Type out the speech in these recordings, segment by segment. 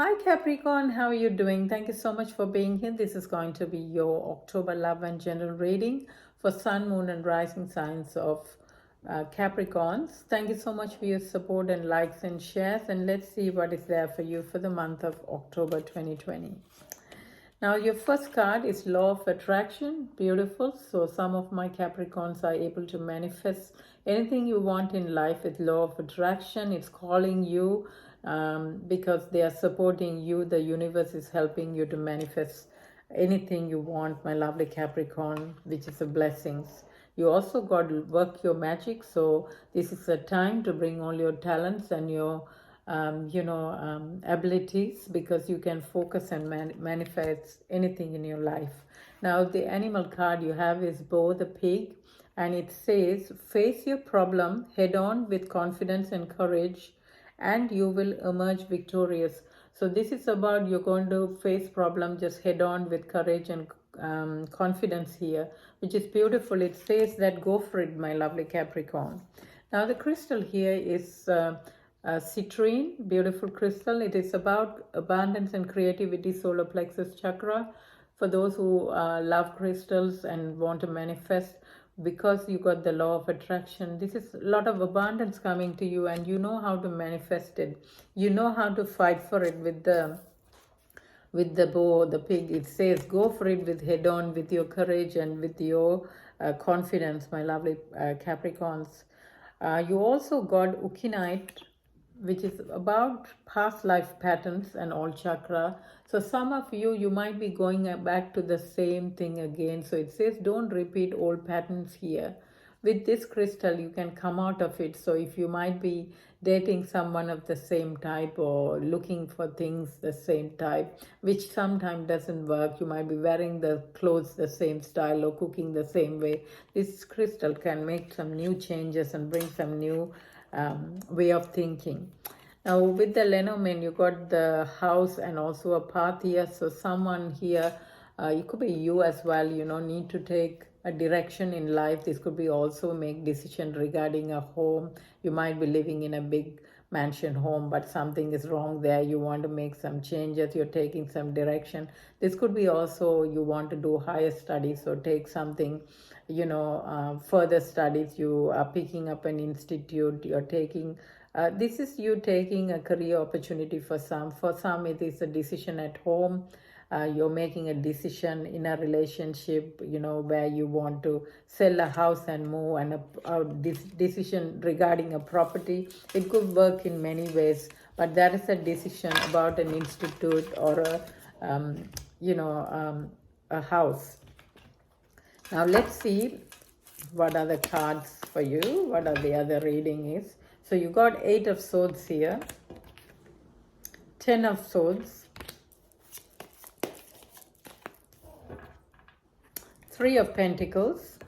Hi Capricorn, how are you doing? Thank you so much for being here. This is going to be your October love and general reading for Sun, Moon, and Rising signs of Capricorns. Thank you so much for your support and likes and shares. And let's see what is there for you for the month of October 2020. Now, your first card is Law of Attraction. Beautiful. So, some of my Capricorns are able to manifest anything you want in life with Law of Attraction. It's calling you because they are supporting you. The universe is helping you to manifest anything you want, my lovely Capricorn, which is a blessings. You also got to work your magic. So, this is a time to bring all your talents and your abilities, because you can focus and manifest anything in your life. Now, the animal card you have is Bo the pig, and it says, face your problem head on with confidence and courage, and you will emerge victorious. So this is about you're going to face problem just head on with courage and confidence here, which is beautiful. It says that go for it, my lovely Capricorn. Now the crystal here is citrine, beautiful crystal. It is about abundance and creativity, solar plexus chakra. For those who love crystals and want to manifest, because you got the law of attraction, this is a lot of abundance coming to you, and you know how to manifest it. You know how to fight for it with the bow, the pig. It says go for it with head on, with your courage and with your confidence, my lovely Capricorns. You also got Ukinite, which is about past life patterns and all chakra. So some of you might be going back to the same thing again. So it says don't repeat old patterns here. With this crystal you can come out of it. So if you might be dating someone of the same type or looking for things the same type, which sometimes doesn't work, you might be wearing the clothes the same style or cooking the same way, this crystal can make some new changes and bring some new way of thinking. Now with the Lenormand, you got the house and also a path here. So someone here, it could be you as well, need to take a direction in life. This could be also make decision regarding a home. You might be living in a big mansion home, but something is wrong there. You want to make some changes. You're taking some direction. This could be also you want to do higher studies or take something, further studies. You are picking up an institute. You're taking this is you taking a career opportunity for some. For some, it is a decision at home. You're making a decision in a relationship, where you want to sell a house and move, and this decision regarding a property. It could work in many ways, but that is a decision about an institute or a house. Now let's see what are the cards for you, what are the other reading is. So you got 8 of Swords here, 10 of Swords, 3 of Pentacles,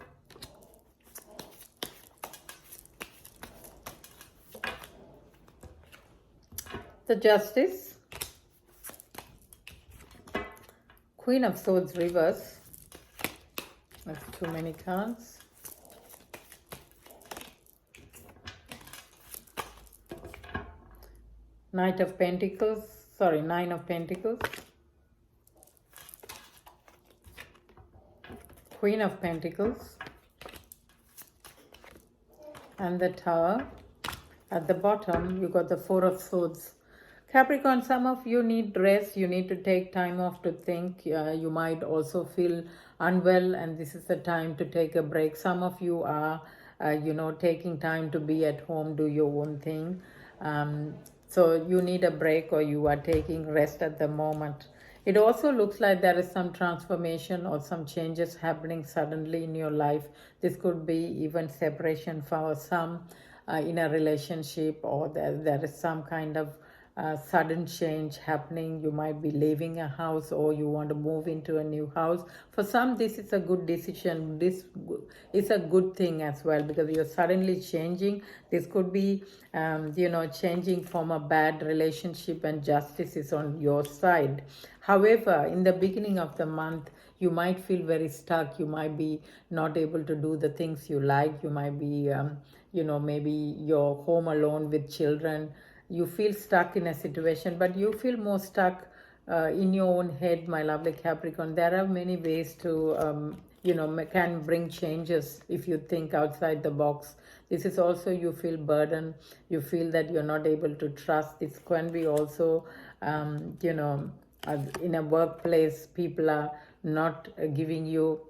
the Justice, Queen of Swords reverse. That's too many cards. Nine of Pentacles, Queen of Pentacles, and the Tower. At the bottom, you got the 4 of Swords. Capricorn, some of you need rest. You need to take time off to think. You might also feel unwell, and this is the time to take a break. Some of you are, taking time to be at home, do your own thing. So you need a break, or you are taking rest at the moment. It also looks like there is some transformation or some changes happening suddenly in your life. This could be even separation for some in a relationship, or there is some kind of sudden change happening. You might be leaving a house, or you want to move into a new house. For some, this is a good decision. This is a good thing as well, because you're suddenly changing. This could be changing from a bad relationship, and justice is on your side. However, in the beginning of the month, you might feel very stuck. You might be not able to do the things you like. You might be maybe you're home alone with children. you feel stuck in a situation, but you feel more stuck in your own head, my lovely Capricorn. There are many ways to can bring changes if you think outside the box. This is also, you feel burden, you feel that you're not able to trust. This can be also in a workplace, people are not giving you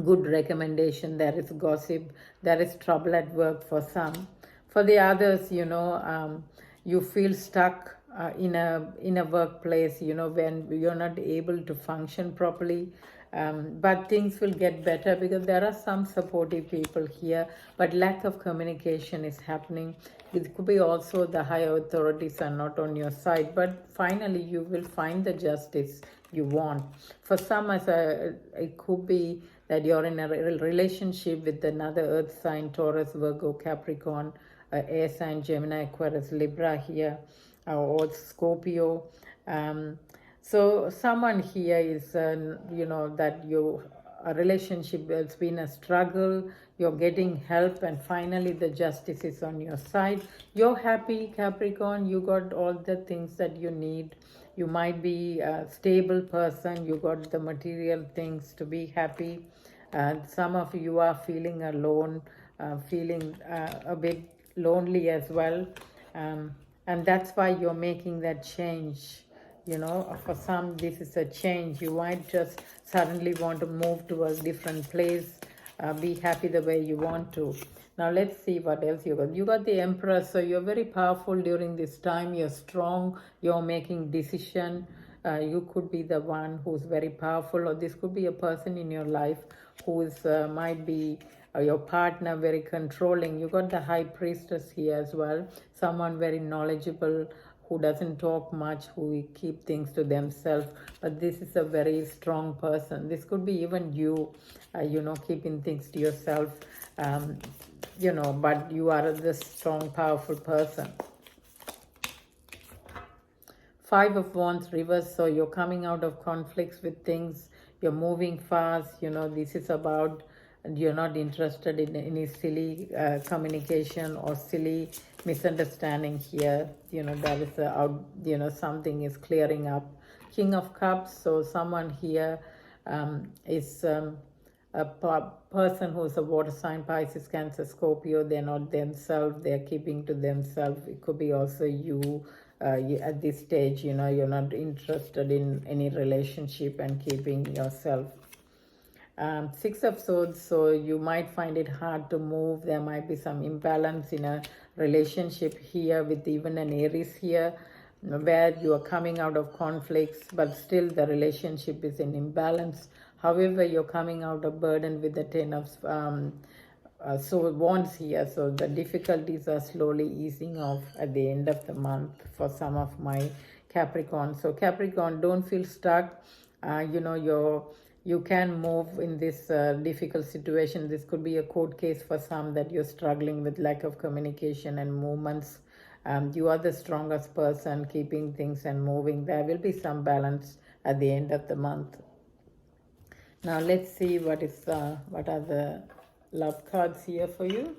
good recommendation. There is gossip, there is trouble at work for some. For the others, you feel stuck in a workplace, when you're not able to function properly. But things will get better because there are some supportive people here, but lack of communication is happening. It could be also the higher authorities are not on your side, but finally you will find the justice you want. For some, it could be that you're in a relationship with another earth sign, Taurus, Virgo, Capricorn, air sign, Gemini, Aquarius, Libra here, or Scorpio. So someone here is, that a relationship has been a struggle, you're getting help, and finally the justice is on your side. You're happy, Capricorn, you got all the things that you need. You might be a stable person, you got the material things to be happy. Some of you are feeling alone, feeling a bit lonely as well, and that's why you're making that change. For some, this is a change. You might just suddenly want to move to a different place, be happy the way you want to. Now let's see what else you got. You got the Empress, so you're very powerful during this time. You're strong, you're making decision. You could be the one who's very powerful, or this could be a person in your life who is might be your partner, very controlling. You got the High Priestess here as well, someone very knowledgeable, who doesn't talk much, who keep things to themselves, but this is a very strong person. This could be even you, keeping things to yourself, but you are this strong, powerful person. Five of Wands reverse, so you're coming out of conflicts with things, you're moving fast, this is about, you're not interested in any silly communication or silly misunderstanding here. There is something is clearing up. King of Cups, so someone here is a person who's a water sign, Pisces, Cancer, Scorpio. They're not themselves, they're keeping to themselves. It could be also you. At this stage, you're not interested in any relationship and keeping yourself. Six of Swords, so you might find it hard to move. There might be some imbalance in a relationship here, with even an Aries here, where you are coming out of conflicts, but still the relationship is in imbalance. However, you're coming out of burden with the Ten of Wands here, so the difficulties are slowly easing off at the end of the month for some of my Capricorn. So Capricorn, don't feel stuck. You can move in this difficult situation. This could be a court case for some, that you're struggling with lack of communication and movements. You are the strongest person, keeping things and moving. There will be some balance at the end of the month. Now let's see what are the love cards here for you.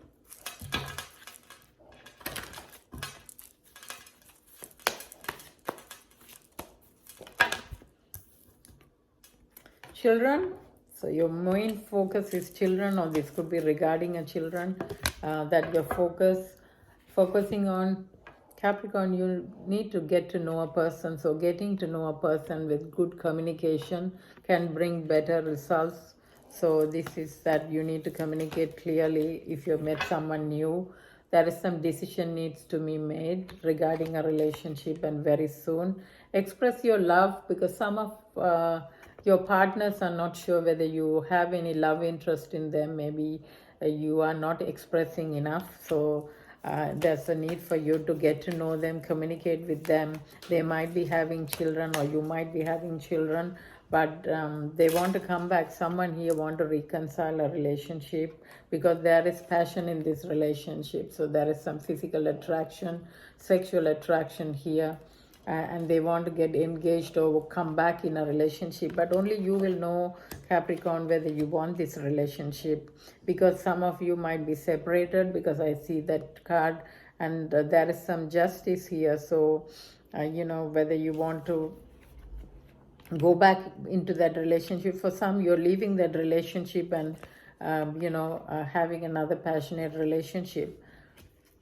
Children, so your main focus is children, or this could be regarding a children that you're focusing on. Capricorn, you need to get to know a person, so getting to know a person with good communication can bring better results. So this is that you need to communicate clearly. If you've met someone new, there is some decision needs to be made regarding a relationship, and very soon. Express your love, because some of your partners are not sure whether you have any love interest in them. Maybe you are not expressing enough. So there's a need for you to get to know them, communicate with them. They might be having children, or you might be having children, but they want to come back. Someone here want to reconcile a relationship, because there is passion in this relationship. So there is some physical attraction, sexual attraction here. And they want to get engaged or come back in a relationship, but only you will know, Capricorn, whether you want this relationship, because some of you might be separated, because I see that card, and there is some justice here. So whether you want to go back into that relationship, for some you're leaving that relationship and having another passionate relationship.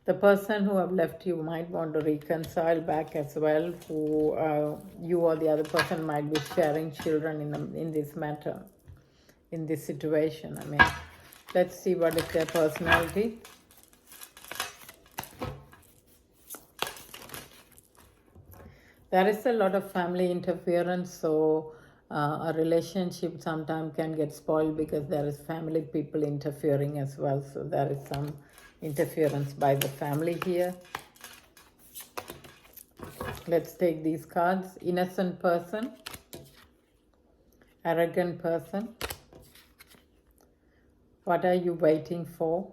The person who have left you might want to reconcile back as well, who you or the other person might be sharing children in this matter, in this situation. I mean, let's see what is their personality. There is a lot of family interference, so a relationship sometimes can get spoiled because there is family people interfering as well. So there is some interference by the family here. Let's take these cards. Innocent person, arrogant person. What are you waiting for?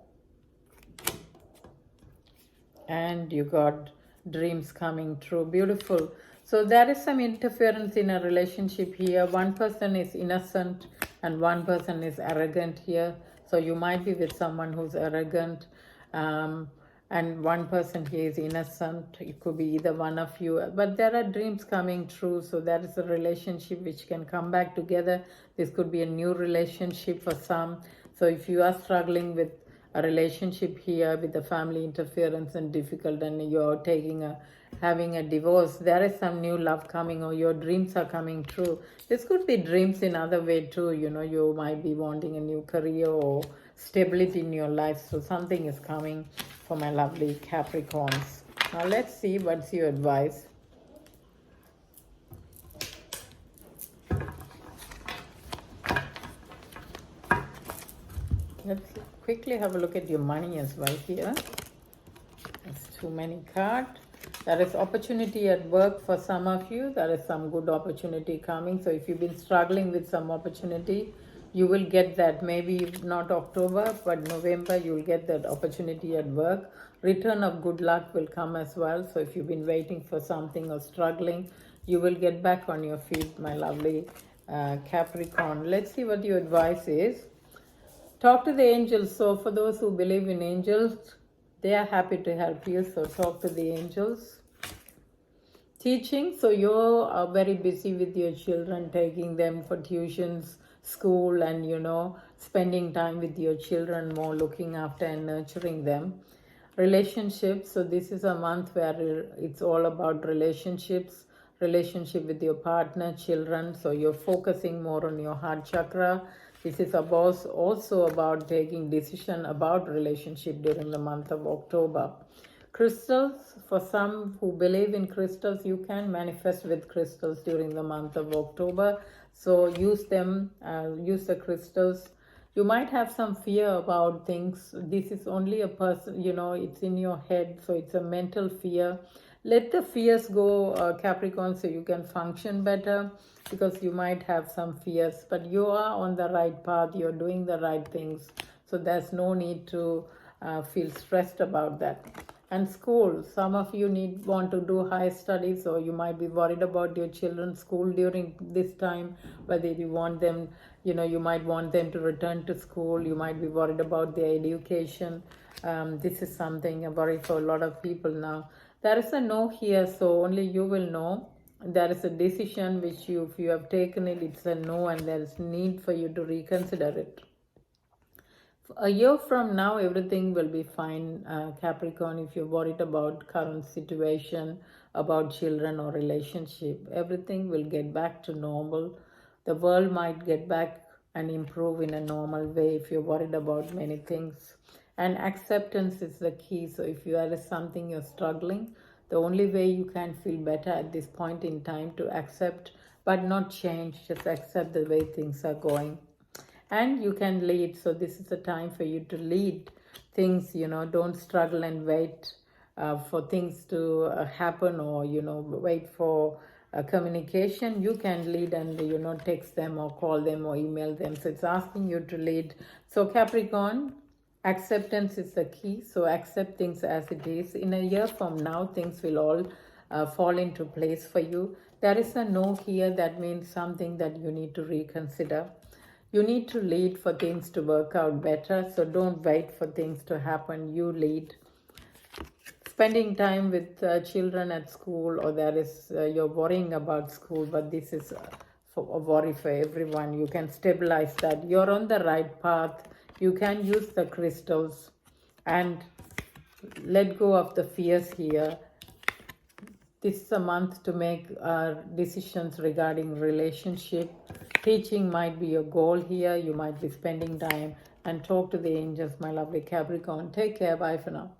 And you got dreams coming true. Beautiful. So there is some interference in a relationship here. One person is innocent and one person is arrogant here. So you might be with someone who's arrogant, and one person here is innocent. It could be either one of you, but there are dreams coming true. So there is a relationship which can come back together. This could be a new relationship for some. So if you are struggling with a relationship here with the family interference and difficult, and you're having a divorce, there is some new love coming, or your dreams are coming true. This could be dreams in other way too. You might be wanting a new career or stability in your life. So something is coming for my lovely Capricorns. Now let's see what's your advice. Let's quickly have a look at your money as well here. There's too many cards. There is opportunity at work for some of you. There is some good opportunity coming. So if you've been struggling with some opportunity, you will get that. Maybe not October, but November, you will get that opportunity at work. Return of good luck will come as well. So if you've been waiting for something or struggling, you will get back on your feet, my lovely Capricorn. Let's see what your advice is. Talk to the angels. So for those who believe in angels, they are happy to help you. So talk to the angels. Teaching. So you're very busy with your children, taking them for tuitions, school, and spending time with your children more, looking after and nurturing them. Relationships. So this is a month where it's all about relationships, relationship with your partner, children. So you're focusing more on your heart chakra. This is also about taking decision about relationship during the month of October. Crystals. For some who believe in crystals, you can manifest with crystals during the month of October. So use them, use the crystals. You might have some fear about things. This is only a person, it's in your head. So it's a mental fear. Let the fears go, Capricorn, so you can function better, because you might have some fears, but you are on the right path. You're doing the right things. So there's no need to feel stressed about that. And school, some of you want to do higher studies, or you might be worried about your children's school during this time, whether you want them, you might want them to return to school. You might be worried about their education. This is something a worry for a lot of people now. There is a no here, so only you will know. There is a decision which if you have taken it, it's a no, and there is need for you to reconsider it. A year from now, everything will be fine, Capricorn. If you're worried about current situation, about children or relationship, everything will get back to normal. The world might get back and improve in a normal way if you're worried about many things. And acceptance is the key. So if there is something you're struggling, the only way you can feel better at this point in time to accept, but not change, just accept the way things are going. And you can lead. So this is the time for you to lead things. Don't struggle and wait for things to happen, or wait for communication. You can lead and text them or call them or email them. So it's asking you to lead. So Capricorn, acceptance is the key. So accept things as it is. In a year from now, things will all fall into place for you. There is a no here. That means something that you need to reconsider. You need to lead for things to work out better. So don't wait for things to happen. You lead. spending time with children at school, or there is you're worrying about school, but this is for a worry for everyone. You can stabilize that. You're on the right path. You can use the crystals and let go of the fears here. This is a month to make decisions regarding relationship. Teaching might be your goal here. You might be spending time, and talk to the angels, my lovely Capricorn. Take care. Bye for now.